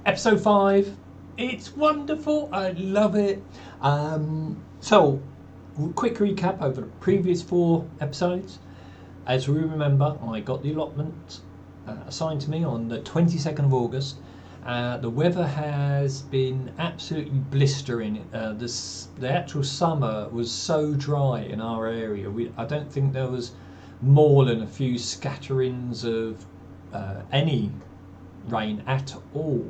Episode 5. It's wonderful. I love it. So, quick recap over the previous 4 episodes. As we remember, I got the allotment assigned to me on the 22nd of August. The weather has been absolutely blistering. The actual summer was so dry in our area. I don't think there was more than a few scatterings of any rain at all.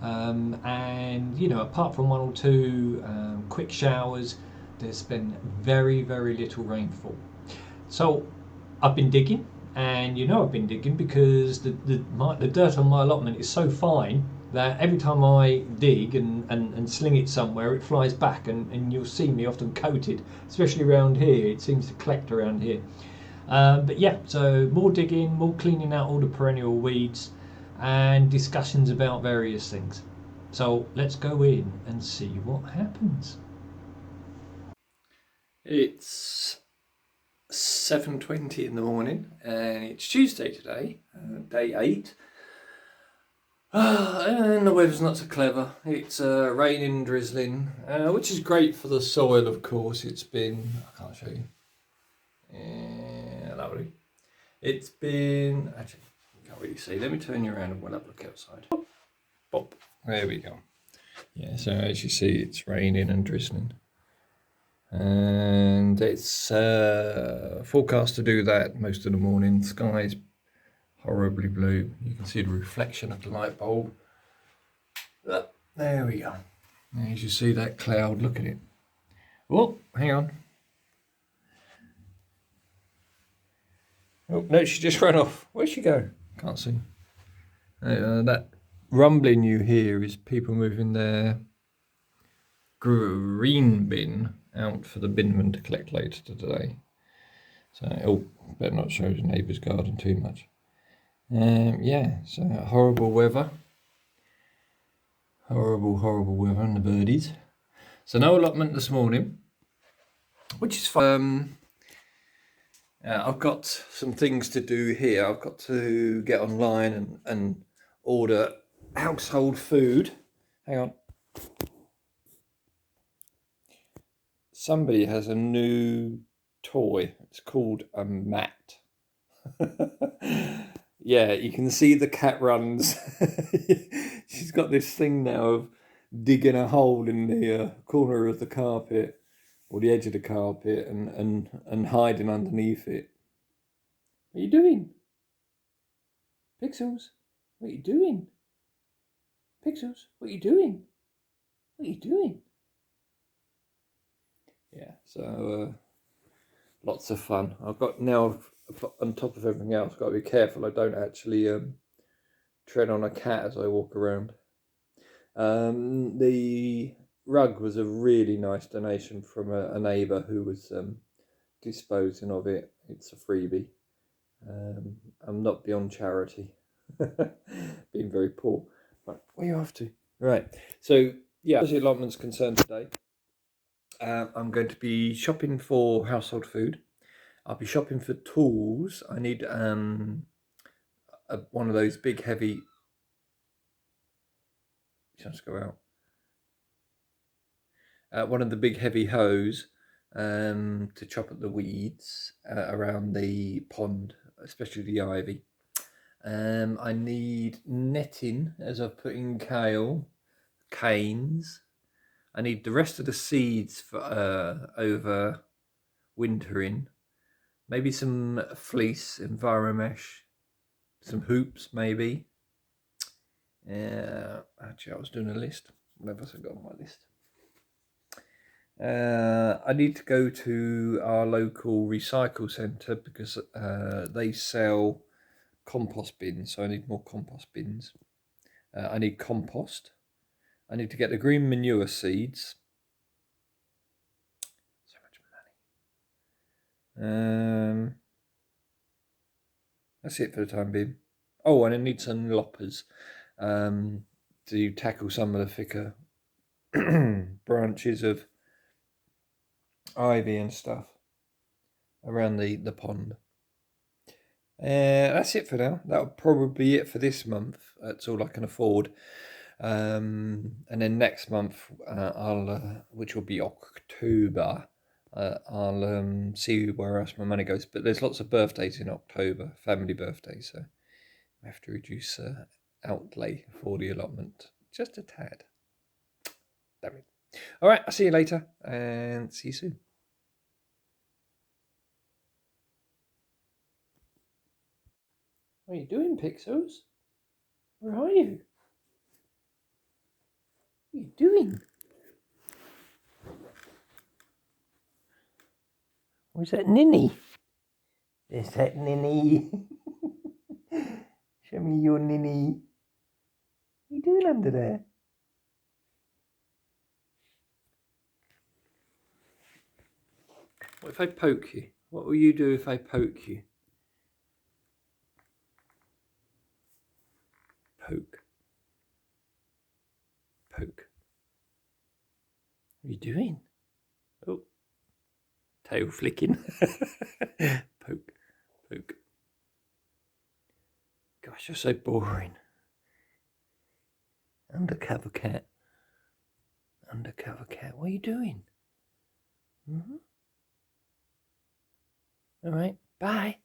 And you know, apart from 1 or 2 quick showers, there's been very little rainfall. So I've been digging, and you know I've been digging because the dirt on my allotment is so fine that every time I dig and sling it somewhere, it flies back, and you'll see me often coated, especially around here. It seems to collect around here. But yeah, so more digging, more cleaning out all the perennial weeds, and discussions about various things. So let's go in and see what happens. It's 7:20 in the morning, and it's Tuesday today, day 8. And the weather's not so clever. It's raining, drizzling, which is great for the soil, of course. It's been, I can't show you. Lovely. It's been, actually, can't really see. Let me turn you around and we'll have a look outside. Bop. There we go. Yeah, so as you see, it's raining and drizzling. And it's forecast to do that most of the morning. The sky's horribly blue. You can see the reflection of the light bulb. There we go. As you see that cloud, look at it. Oh, hang on. Oh, no, she just ran off. Where'd she go? Can't see. That rumbling you hear is people moving their green bin out for the binman to collect later today. So, better not show the neighbour's garden too much. Yeah, so horrible weather. Horrible weather and the birdies. So no allotment this morning, which is fun. I've got some things to do here. I've got to get online and order household food. Hang on. Somebody has a new toy. It's called a mat. Yeah, you can see the cat runs. She's got this thing now of digging a hole in the corner of the carpet, or the edge of the carpet, and hiding underneath it. What are you doing? Pixels, what are you doing? Pixels, what are you doing? What are you doing? Yeah, so lots of fun. I've got now, on top of everything else, got to be careful I don't actually tread on a cat as I walk around. The rug was a really nice donation from a neighbour who was disposing of it. It's a freebie. I'm not beyond charity. Being very poor. Right, where are you off to? Right, so yeah, as the allotment's concerned today, I'm going to be shopping for household food. I'll be shopping for tools. I need one of those big heavy. Just go out. One of the big heavy hoes to chop up the weeds around the pond, especially the ivy. I need netting, as I've put in kale, canes. I need the rest of the seeds for over wintering. Maybe some fleece, enviromesh, some hoops maybe. Actually, I was doing a list. What else I got on my list? I need to go to our local recycle centre because they sell compost bins, so I need more compost bins. I need compost. I need to get the green manure seeds. So much money. That's it for the time being. Oh, and I need some loppers to tackle some of the thicker branches of ivy and stuff around the pond. That's it for now. That'll probably be it for this month. That's all I can afford. And then next month, I'll which will be October, I'll see where else my money goes. But there's lots of birthdays in October, family birthdays, so I have to reduce outlay for the allotment just a tad. Damn it. All right, I'll see you later and see you soon. What are you doing, Pixels? Where are you? What are you doing? Where's that ninny? There's that ninny. Show me your ninny. What are you doing under there? What if I poke you? What will you do if I poke you? Poke. Poke. What are you doing? Oh. Tail flicking. Poke. Poke. Gosh, you're so boring. Undercover cat. Undercover cat. What are you doing? Mm-hmm. All right. Bye.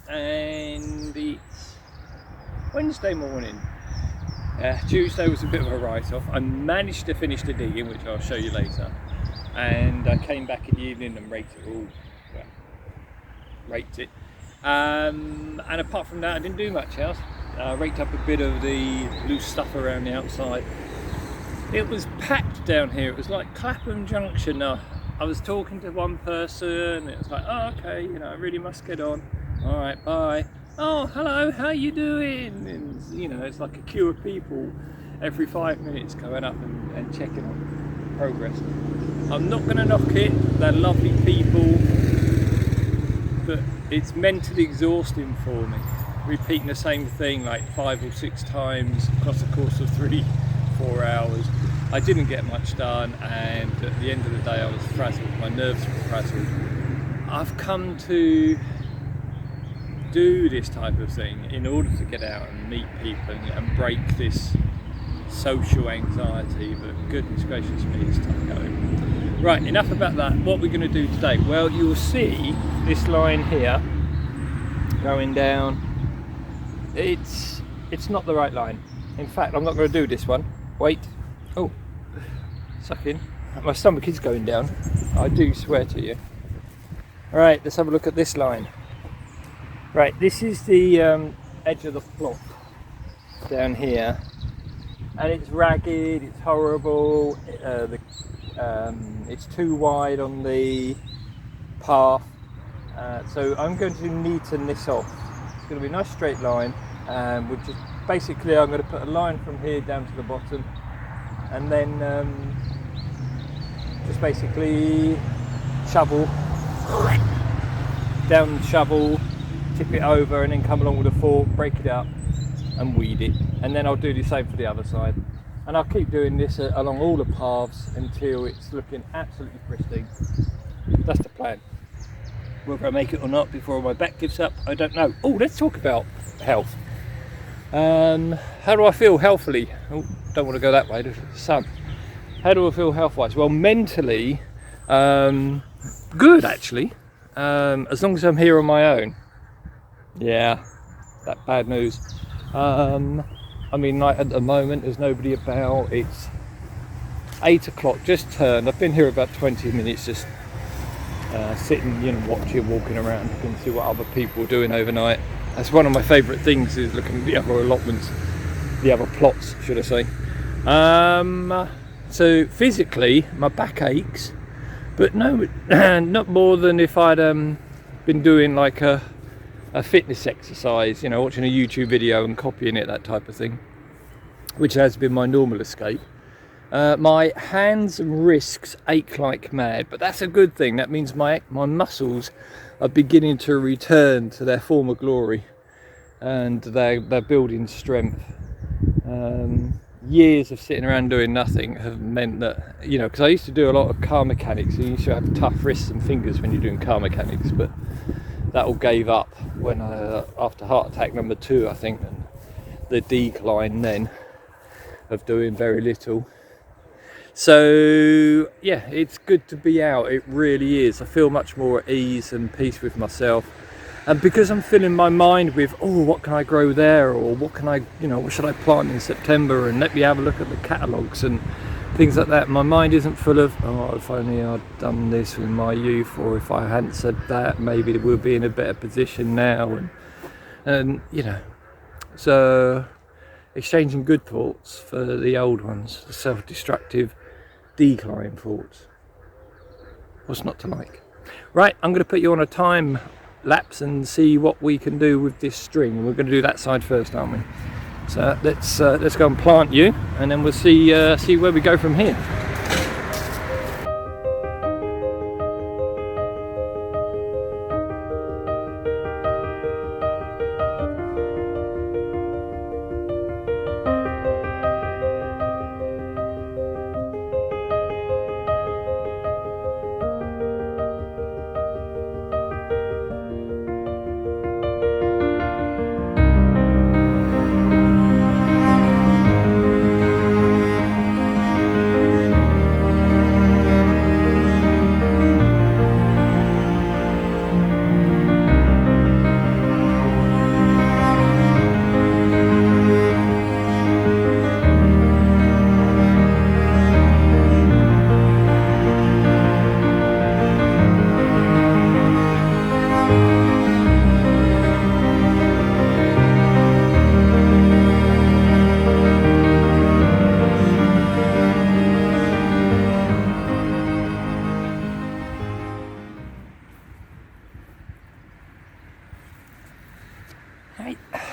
And it's Wednesday morning. Tuesday was a bit of a write-off. I managed to finish the digging, which I'll show you later, and I came back in the evening and raked it all. Well, raked it. And apart from that, I didn't do much else. Raked up a bit of the loose stuff around the outside. It was packed down here. It was like Clapham Junction. Now, I was talking to one person. It was like, oh, okay, you know, I really must get on. All right, bye. Oh, hello, how you doing? And, you know, it's like a queue of people every 5 minutes going up and checking on progress. I'm not going to knock it. They're lovely people, but it's mentally exhausting for me. Repeating the same thing like 5 or 6 times across the course of 3-4 hours. I didn't get much done, and at the end of the day I was frazzled. My nerves were frazzled. I've come to do this type of thing in order to get out and meet people and break this social anxiety, but goodness gracious me, it's tough going. Right, enough about that. What we're going to do today? Well, you'll see this line here going down. It's not the right line. In fact, I'm not going to do this one. Wait. Oh, suck in. My stomach is going down. I do swear to you. All right, let's have a look at this line. Right, this is the edge of the plot down here, and it's ragged, it's horrible, it's too wide on the path, so I'm going to neaten this off. It's going to be a nice straight line, which is basically I'm going to put a line from here down to the bottom, and then just basically shovel, down the shovel, tip it over, and then come along with a fork, break it up and weed it, and then I'll do the same for the other side, and I'll keep doing this along all the paths until it's looking absolutely pristine. That's the plan. Whether I make it or not before my back gives up, I don't know. Oh, let's talk about health. How do I feel healthily? Oh, don't want to go that way, there's the sun. How do I feel health-wise? Well, mentally, good actually, as long as I'm here on my own. Yeah, that bad news. I mean, like at the moment there's nobody about. It's 8 o'clock, just turned. I've been here about 20 minutes, just sitting, you know, watching, walking around, looking to see what other people are doing overnight. That's one of my favourite things, is looking at the other allotments, the other plots, should I say. So physically my back aches, but no, not more than if I'd been doing like a fitness exercise, you know, watching a YouTube video and copying it, that type of thing, which has been my normal escape. My hands and wrists ache like mad, but that's a good thing. That means my muscles are beginning to return to their former glory, and they're building strength. Years of sitting around doing nothing have meant that, you know, because I used to do a lot of car mechanics, and you used to have tough wrists and fingers when you're doing car mechanics, but that all gave up when after heart attack number 2, I think, and the decline then of doing very little. So yeah, it's good to be out, it really is. I feel much more at ease and peace with myself, and because I'm filling my mind with, oh, what can I grow there, or what can I, you know, what should I plant in September, and let me have a look at the catalogues and things like that. My mind isn't full of, oh, if only I'd done this in my youth, or if I hadn't said that, maybe we'll be in a better position now, and you know, so exchanging good thoughts for the old ones, the self-destructive decline thoughts. What's not to like? Right, I'm going to put you on a time lapse and see what we can do with this string. We're going to do that side first, aren't we? So let's go and plant you, and then we'll see where we go from here.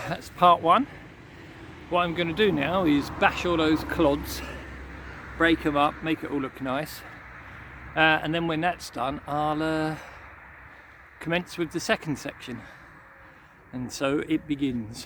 That's part one. What I'm going to do now is bash all those clods, break them up, make it all look nice, and then when that's done I'll commence with the second section, and so it begins.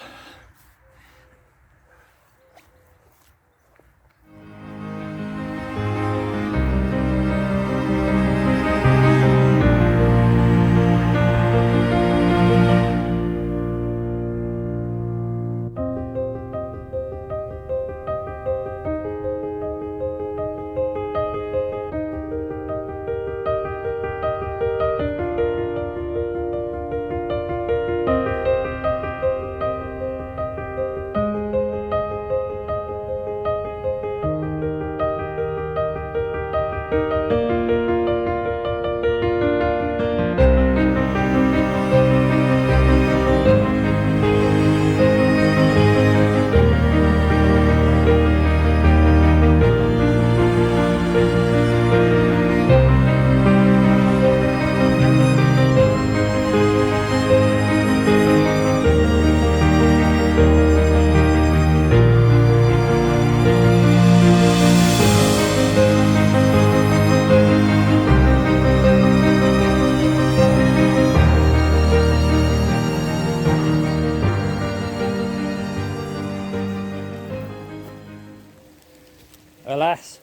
Alas,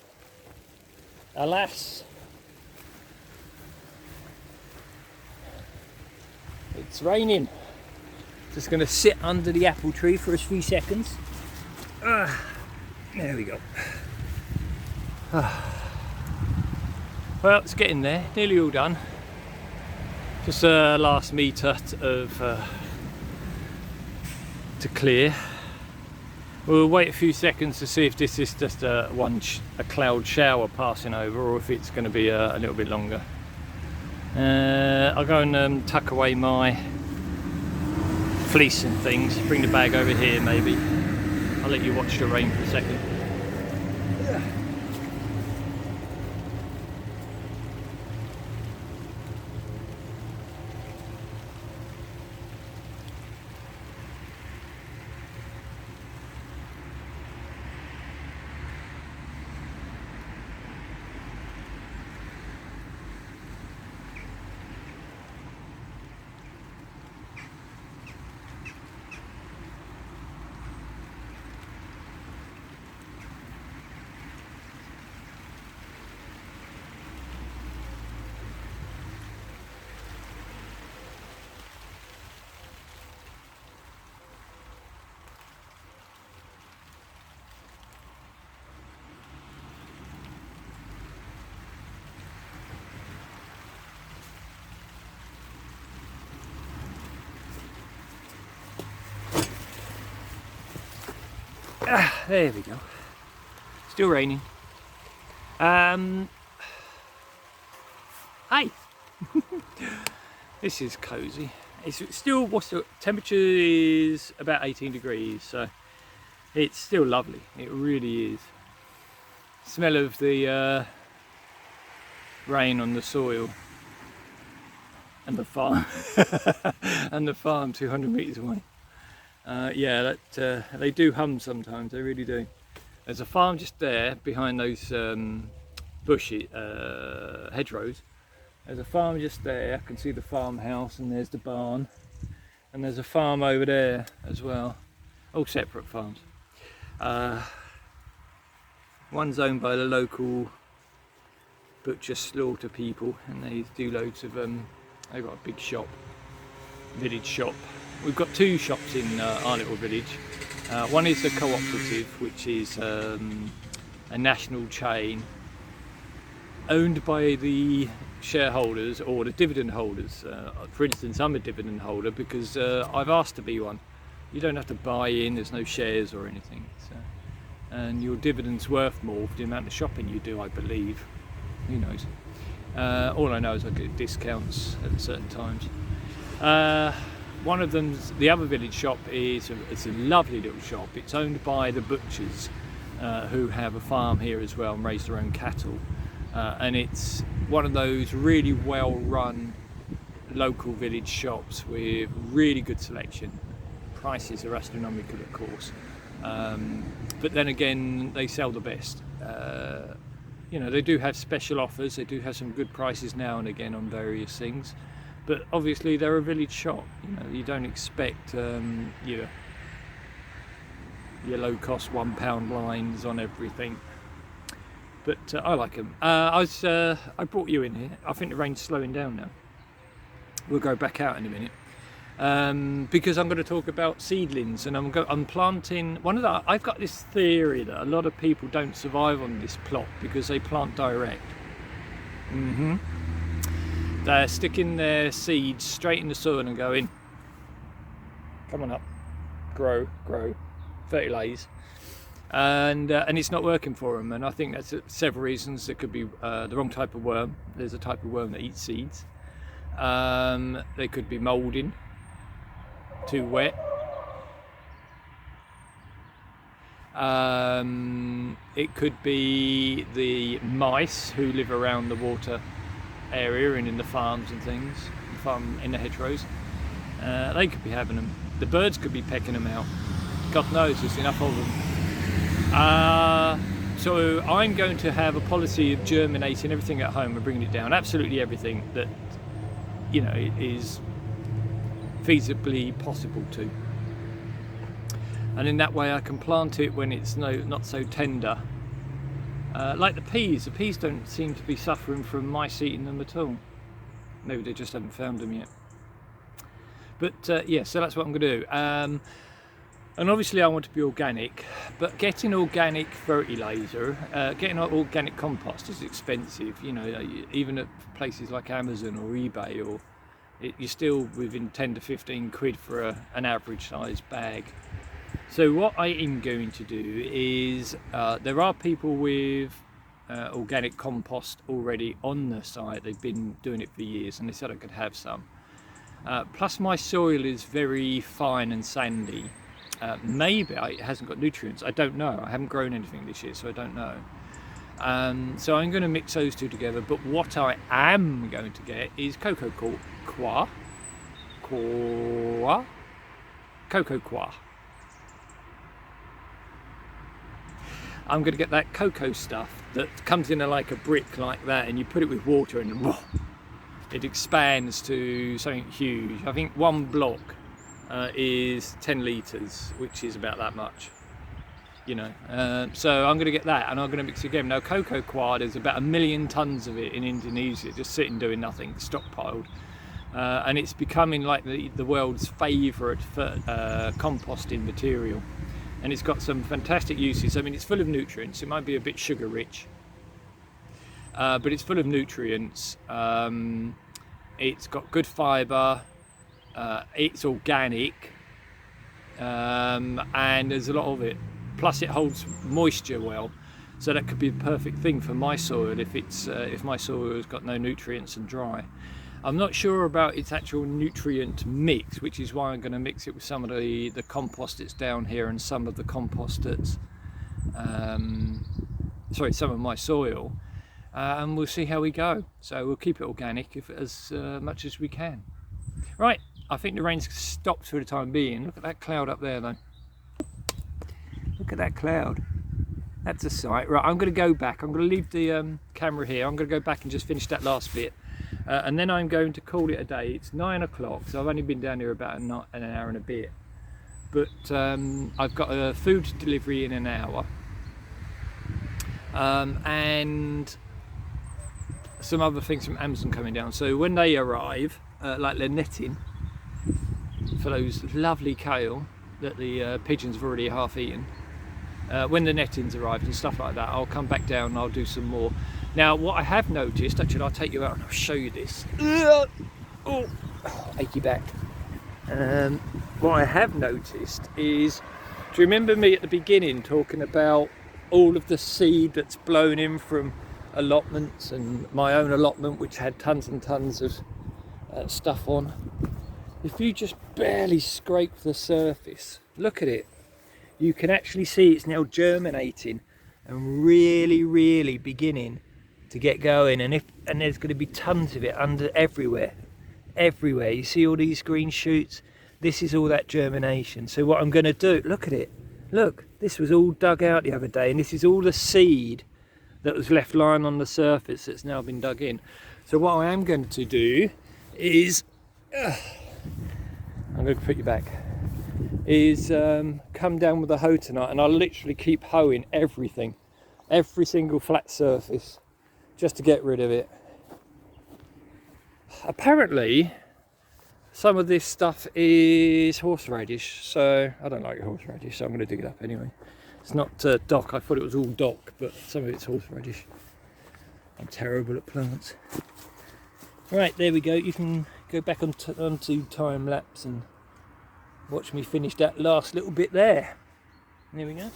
alas, it's raining. Just going to sit under the apple tree for a few seconds. There we go. Well, it's getting there, nearly all done. Just a last metre to clear. We'll wait a few seconds to see if this is just a cloud shower passing over, or if it's going to be a little bit longer. I'll go and tuck away my fleece and things, bring the bag over here maybe. I'll let you watch the rain for a second. There we go. Still raining. Hey. This is cosy. It's still, what's the temperature is about 18 degrees, so it's still lovely. It really is. Smell of the rain on the soil and the farm and the farm 200 meters away. Yeah, that they do hum sometimes. They really do. There's a farm just there behind those bushy hedgerows. There's a farm just there. I can see the farmhouse, and there's the barn, and there's a farm over there as well. All separate farms. One's owned by the local butcher slaughter people, and they do loads of they've got a big shop, village shop. We've got two shops in our little village. One is the cooperative, which is a national chain owned by the shareholders or the dividend holders. For instance, I'm a dividend holder because I've asked to be one. You don't have to buy in, there's no shares or anything. So, and your dividend's worth more for the amount of shopping you do, I believe. Who knows? All I know is I get discounts at certain times. One of them's, the other village shop it's a lovely little shop. It's owned by the butchers who have a farm here as well and raise their own cattle. And it's one of those really well run local village shops with really good selection. Prices are astronomical, of course, but then again they sell the best. You know, they do have special offers, they do have some good prices now and again on various things, but obviously they're a village shop. You know, you don't expect your low cost £1 lines on everything. But I like them. I brought you in here. I think the rain's slowing down now. We'll go back out in a minute because I'm going to talk about seedlings, and I'm planting I've got this theory that a lot of people don't survive on this plot because they plant direct. They're sticking their seeds straight in the soil and going, come on up, grow, fertilise. And it's not working for them, and I think that's several reasons. There could be the wrong type of worm. There's a type of worm that eats seeds. They could be moulding, too wet. It could be the mice who live around the water area and in the farms and things, in the hedgerows. They could be having them. The birds could be pecking them out. God knows, there's enough of them. So I'm going to have a policy of germinating everything at home and bringing it down, absolutely everything that, you know, is feasibly possible to. And in that way I can plant it when it's not so tender. Like the peas don't seem to be suffering from mice eating them at all. Maybe they just haven't found them yet. But yeah, so that's what I'm going to do. And obviously I want to be organic, but getting organic fertiliser, getting organic compost is expensive. You know, even at places like Amazon or eBay, or you're still within 10 to 15 quid for an average size bag. So what I am going to do is, there are people with organic compost already on the site. They've been doing it for years, and they said I could have some. Plus my soil is very fine and sandy. Maybe it hasn't got nutrients, I don't know. I haven't grown anything this year, so I don't know. So I'm going to mix those two together, but what I am going to get is cocoa coir. I'm going to get that cocoa stuff that comes in like a brick like that, and you put it with water and it expands to something huge. I think one block is 10 litres, which is about that much, you know. So I'm going to get that, and I'm going to mix it again. Now cocoa coir, there's about 1 million tonnes of it in Indonesia, just sitting doing nothing, stockpiled, and it's becoming like the world's favourite composting material, and it's got some fantastic uses. I mean, it's full of nutrients. It might be a bit sugar rich, but it's full of nutrients. It's got good fibre. It's organic, and there's a lot of it. plus it holds moisture well, so that could be the perfect thing for my soil if my soil has got no nutrients and dry. I'm not sure about its actual nutrient mix, which is why I'm going to mix it with some of the compost that's down here and some of the compost that's some of my soil, and we'll see how we go. So we'll keep it organic as much as we can. Right, I think the rain's stopped for the time being. Look at that cloud up there though. Look at that cloud. That's a sight. Right, I'm going to go back. I'm going to leave the camera here. I'm going to go back and just finish that last bit. And then I'm going to call it a day. It's 9 o'clock, so I've only been down here about an hour and a bit. But I've got a food delivery in an hour. And some other things from Amazon coming down. So when they arrive, like the netting for those lovely kale that the pigeons have already half eaten, when the nettings arrive and stuff like that, I'll come back down and I'll do some more. Now what I have noticed, actually I'll take you out and I'll show you this. Oh, achy back. What I have noticed is, do you remember me at the beginning talking about all of the seed that's blown in from allotments and my own allotment, which had tons and tons of stuff on? If you just barely scrape the surface, look at it, you can actually see it's now germinating and really beginning to get going, and there's going to be tons of it under everywhere. You see all these green shoots? This is all that germination. So what I'm going to do, look at it, look, this was all dug out the other day, and this is all the seed that was left lying on the surface that's now been dug in. So what I am going to do is I'm going to put you back, is come down with a hoe tonight, and I'll literally keep hoeing everything, every single flat surface, just to get rid of it. Apparently some of this stuff is horseradish, so I don't like horseradish, so I'm going to dig it up anyway. It's not dock, I thought it was all dock, but some of it's horseradish. I'm terrible at plants. Right, there we go. You can go back onto time lapse and watch me finish that last little bit there. There we go.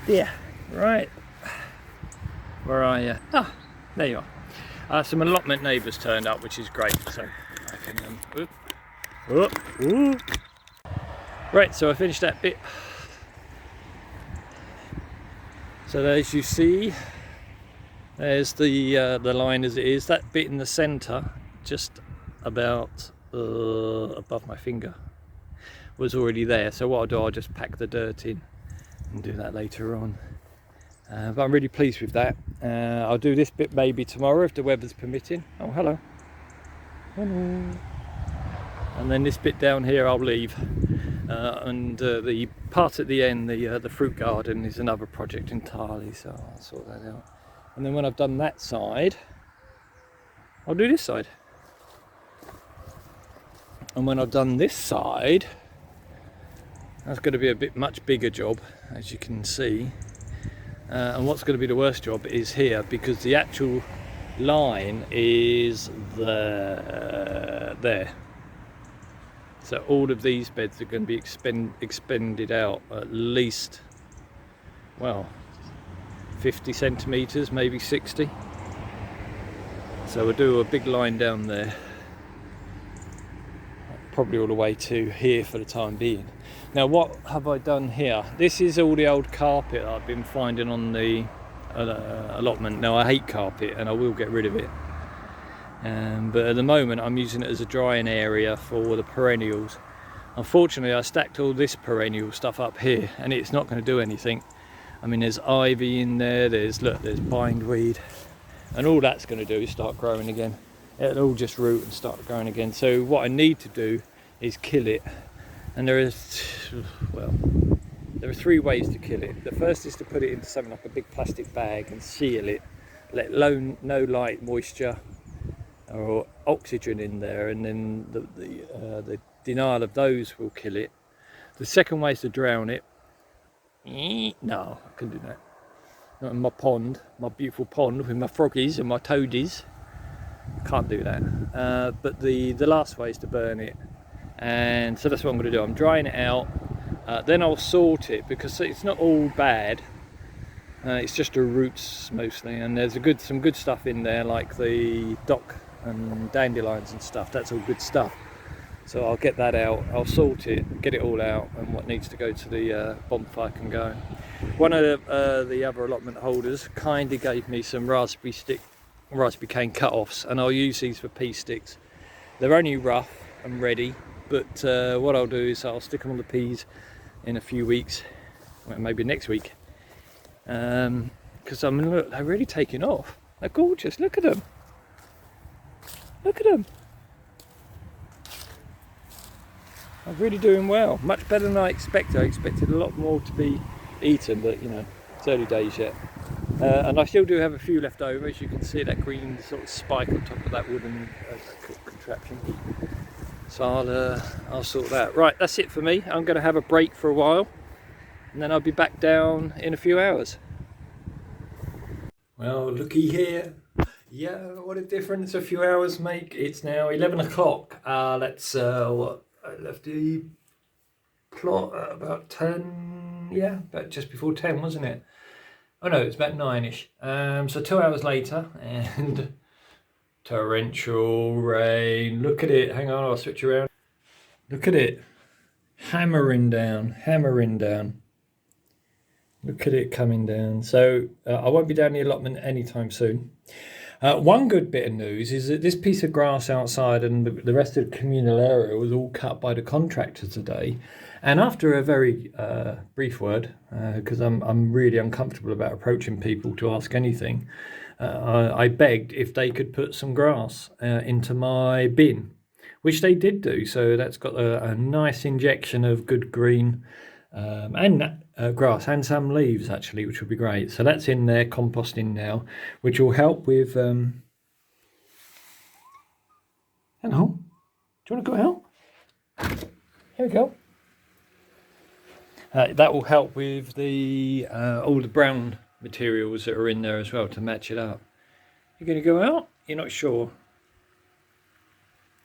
Yeah, right. Where are you? Ah, there you are. Some allotment neighbours turned up, which is great. So I can Right, so I finished that bit. So as you see, there's the line as it is. That bit in the centre, just about above my finger, was already there. So what I'll do, I'll just pack the dirt in and do that later on. But I'm really pleased with that. I'll do this bit maybe tomorrow if the weather's permitting. Oh, hello. Hello. And then this bit down here I'll leave. And the part at the end, the fruit garden, is another project entirely, so I'll sort that out. And then when I've done that side, I'll do this side. And when I've done this side, that's going to be a much bigger job, as you can see. And what's going to be the worst job is here, because the actual line is there. So all of these beds are going to be expended out at least, well, 50 centimetres, maybe 60. So we'll do a big line down there, probably all the way to here for the time being. Now what have I done here? This is all the old carpet I've been finding on the allotment. Now I hate carpet and I will get rid of it. But at the moment I'm using it as a drying area for the perennials. Unfortunately I stacked all this perennial stuff up here and it's not going to do anything. I mean, there's ivy in there, there's bindweed, and all that's going to do is start growing again. It'll all just root and start growing again. So what I need to do is kill it, and there are 3 ways to kill it. The first is to put it into something like a big plastic bag and seal it, let no light, moisture or oxygen in there, and then the denial of those will kill it. The second way is to drown it. No, I couldn't do that. Not in my pond, my beautiful pond with my froggies and my toadies. Can't do that. But the last way is to burn it, and so that's what I'm going to do. I'm drying it out, then I'll sort it because it's not all bad. It's just the roots mostly, and there's some good stuff in there, like the dock and dandelions and stuff. That's all good stuff. So I'll get that out, I'll sort it, get it all out, and what needs to go to the bonfire can go. One of the other allotment holders kindly gave me some raspberry cane cut-offs, and I'll use these for pea sticks. They're only rough and ready, but what I'll do is I'll stick them on the peas in a few weeks, well, maybe next week. Because I mean, look, they're really taking off. They're gorgeous, look at them. Look at them. I'm really doing well, much better than I expected. I expected a lot more to be eaten, but you know, it's early days yet. And I still do have a few left over, as you can see, that green sort of spike on top of that wooden contraption. So I'll sort that. Right, that's it for me. I'm going to have a break for a while, and then I'll be back down in a few hours. Well, looky here. Yeah, what a difference a few hours make. It's now 11 o'clock. Let's I left the plot at about 10, yeah, about just before 10, wasn't it? Oh no, it's about 9ish. So 2 hours later, and torrential rain. Look at it, hang on, I'll switch around. Look at it, hammering down. Look at it coming down. So I won't be down the allotment anytime soon. One good bit of news is that this piece of grass outside and the rest of the communal area was all cut by the contractor today. And after a very brief word, because I'm really uncomfortable about approaching people to ask anything, I begged if they could put some grass into my bin, which they did do. So that's got a nice injection of good green and grass and some leaves actually, which would be great. So that's in there composting now, which will help with hello, do you want to go out? Here we go. That will help with the all the brown materials that are in there as well to match it up. You're going to go out? You're not sure?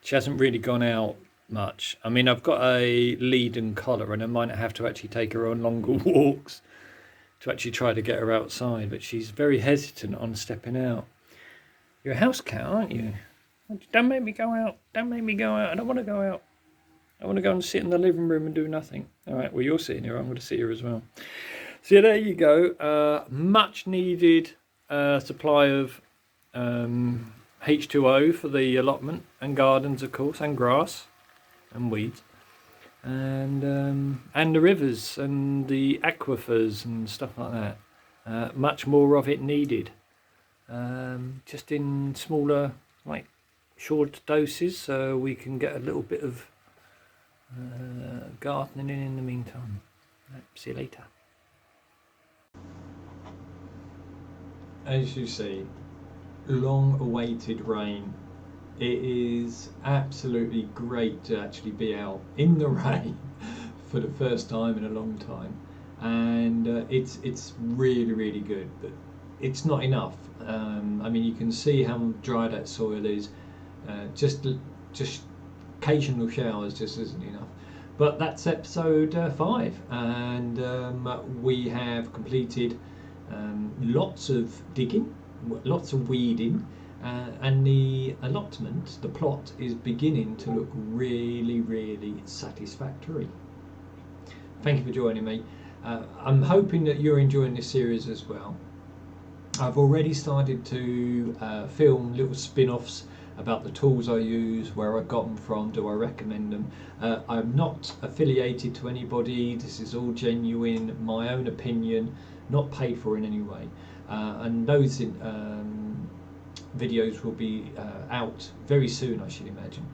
She hasn't really gone out much. I mean, I've got a lead and collar, and I might have to actually take her on longer walks to actually try to get her outside, but she's very hesitant on stepping out. You're a house cat, aren't you? Don't make me go out. Don't make me go out. I don't want to go out. I want to go and sit in the living room and do nothing. All right, well, you're sitting here. I'm going to sit here as well. So yeah, there you go. Much needed supply of H2O for the allotment and gardens, of course, and grass and weeds, and the rivers and the aquifers and stuff like that. Much more of it needed, just in smaller, like short doses, so we can get a little bit of gardening in the meantime. Right, see you later. As you see, long-awaited rain. It is absolutely great to actually be out in the rain for the first time in a long time, and it's really good. But it's not enough. I mean, you can see how dry that soil is. Just occasional showers just isn't enough. But that's episode 5, and we have completed lots of digging, lots of weeding, and the allotment, the plot, is beginning to look really, really satisfactory. Thank you for joining me. I'm hoping that you're enjoying this series as well. I've already started to film little spin-offs about the tools I use, where I got them from, do I recommend them. I'm not affiliated to anybody, this is all genuine, my own opinion, not paid for in any way. And those videos will be out very soon, I should imagine.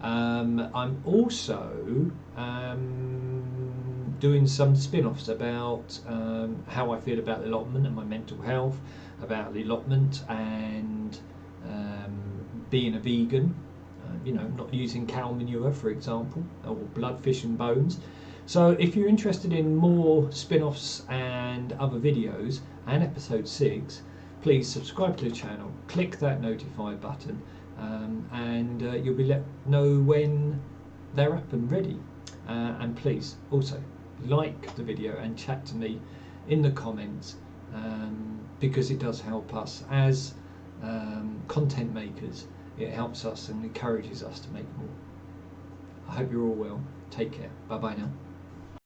I'm also doing some spin-offs about how I feel about the allotment and my mental health, about the allotment and being a vegan, you know, not using cow manure, for example, or blood, fish and bones. So if you're interested in more spin-offs and other videos and episode 6, please subscribe to the channel, click that notify button, and you'll be let know when they're up and ready. And please also like the video and chat to me in the comments, because it does help us as content makers. It helps us and encourages us to make more. I hope you're all well. Take care. Bye bye now.